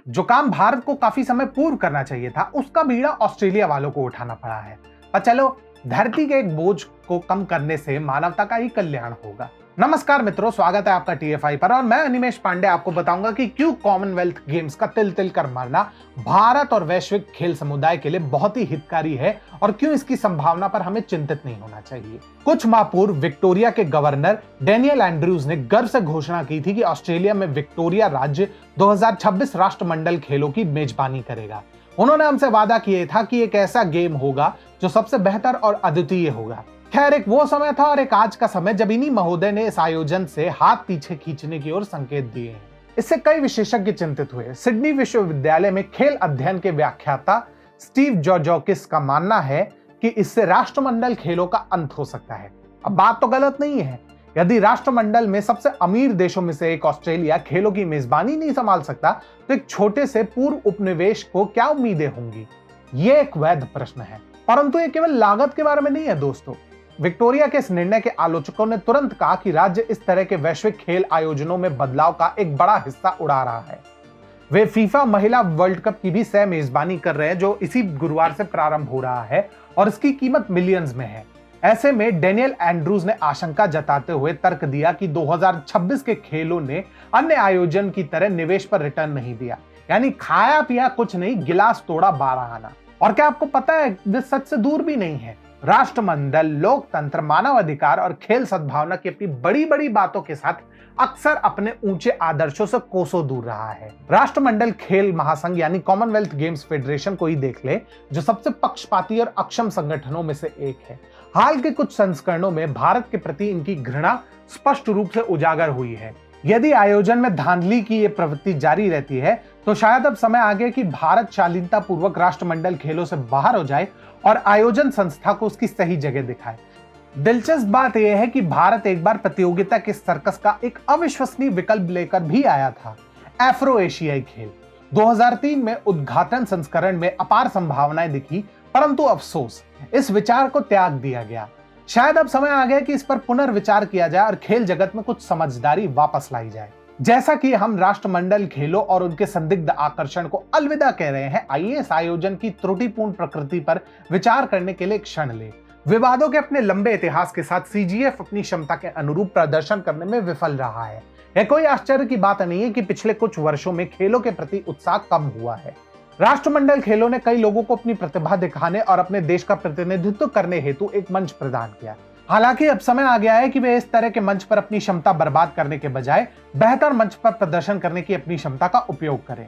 जो काम भारत को काफी समय पूर्व करना चाहिए था, उसका बीड़ा ऑस्ट्रेलिया वालों को उठाना पड़ा है। पर चलो, धरती के एक बोझ को कम करने से मानवता का ही कल्याण होगा। नमस्कार मित्रों, स्वागत है आपका टीएफआई पर और मैं अनिमेश पांडे आपको बताऊंगा कि क्यों कॉमनवेल्थ गेम्स का तिल तिल कर मरना भारत और वैश्विक खेल समुदाय के लिए बहुत ही हितकारी है और क्यों इसकी संभावना पर हमें चिंतित नहीं होना चाहिए। कुछ माह पूर्व विक्टोरिया के गवर्नर डेनियल एंड्रयूज ने गर्व से घोषणा की थी कि ऑस्ट्रेलिया में विक्टोरिया राज्य 2026 राष्ट्रमंडल खेलों की मेजबानी करेगा। उन्होंने हमसे वादा किया था कि एक ऐसा गेम होगा जो सबसे बेहतर और अद्वितीय होगा। खैर, एक वो समय था और एक आज का समय जब इन्हीं महोदय ने इस आयोजन से हाथ पीछे खींचने की ओर संकेत दिए हैं। इससे कई विशेषज्ञ चिंतित हुए। सिडनी विश्वविद्यालय में खेल अध्ययन के व्याख्याता स्टीव जॉर्जोकिस का मानना है कि इससे राष्ट्रमंडल खेलों का अंत हो सकता है। अब बात तो गलत नहीं है। यदि राष्ट्रमंडल में सबसे अमीर देशों में से एक ऑस्ट्रेलिया खेलों की मेजबानी नहीं संभाल सकता, तो एक छोटे से पूर्व उपनिवेश को क्या उम्मीदें होंगी? ये एक वैध प्रश्न है, परंतु ये केवल लागत के बारे में नहीं है दोस्तों। विक्टोरिया के इस निर्णय के आलोचकों ने तुरंत कहा कि राज्य इस तरह के वैश्विक खेल आयोजनों में बदलाव का एक बड़ा हिस्सा उड़ा रहा है। वे फीफा महिला वर्ल्ड कप की भी सह मेजबानी कर रहे हैं, जो इसी गुरुवार से प्रारंभ हो रहा है और इसकी कीमत मिलियंस में है। ऐसे में डेनियल एंड्रयूज ने आशंका जताते हुए तर्क दिया कि 2026 के खेलों ने अन्य आयोजन की तरह निवेश पर रिटर्न नहीं दिया, यानी खाया पिया कुछ नहीं, गिलास तोड़ा 12 आना। और क्या आपको पता है, वे सच से दूर भी नहीं है। राष्ट्रमंडल, लोकतंत्र, मानव अधिकार और खेल सद्भावना की अपनी बड़ी बड़ी बातों के साथ अक्सर अपने ऊंचे आदर्शों से कोसों दूर रहा है। राष्ट्रमंडल खेल महासंघ यानी कॉमनवेल्थ गेम्स फेडरेशन को ही देख ले, जो सबसे पक्षपाती और अक्षम संगठनों में से एक है। हाल के कुछ संस्करणों में भारत के प्रति इनकी घृणा स्पष्ट रूप से उजागर हुई है। यदि आयोजन में धांधली की ये प्रवृत्ति जारी रहती है, तो शायद अब समय आ गया कि भारत शालीनता पूर्वक राष्ट्रमंडल खेलों से बाहर हो जाए और आयोजन संस्था को उसकी सही जगह दिखाए। दिलचस्प बात यह है कि भारत एक बार प्रतियोगिता के सर्कस का एक अविश्वसनीय विकल्प लेकर भी आया था, एफ्रो एशियाई खेल। 2003 में उद्घाटन संस्करण में अपार संभावनाएं दिखी, परंतु अफसोस इस विचार को त्याग दिया गया। शायद अब समय आ गया कि इस पर पुनर्विचार किया जाए और खेल जगत में कुछ समझदारी वापस लाई जाए। जैसा कि हम राष्ट्रमंडल खेलों और उनके संदिग्ध आकर्षण को अलविदा कह रहे हैं, आइए इस आयोजन की त्रुटिपूर्ण प्रकृति पर विचार करने के लिए एक क्षण ले। विवादों के अपने लंबे इतिहास के साथ सीजीएफ अपनी क्षमता के अनुरूप प्रदर्शन करने में विफल रहा है। यह कोई आश्चर्य की बात नहीं है कि पिछले कुछ वर्षों में खेलों के प्रति उत्साह कम हुआ है। राष्ट्रमंडल खेलों ने कई लोगों को अपनी प्रतिभा दिखाने और अपने देश का प्रतिनिधित्व करने हेतु एक मंच प्रदान किया। हालांकि अब समय आ गया है कि वे इस तरह के मंच पर अपनी क्षमता बर्बाद करने के बजाय बेहतर मंच पर प्रदर्शन करने की अपनी क्षमता का उपयोग करें।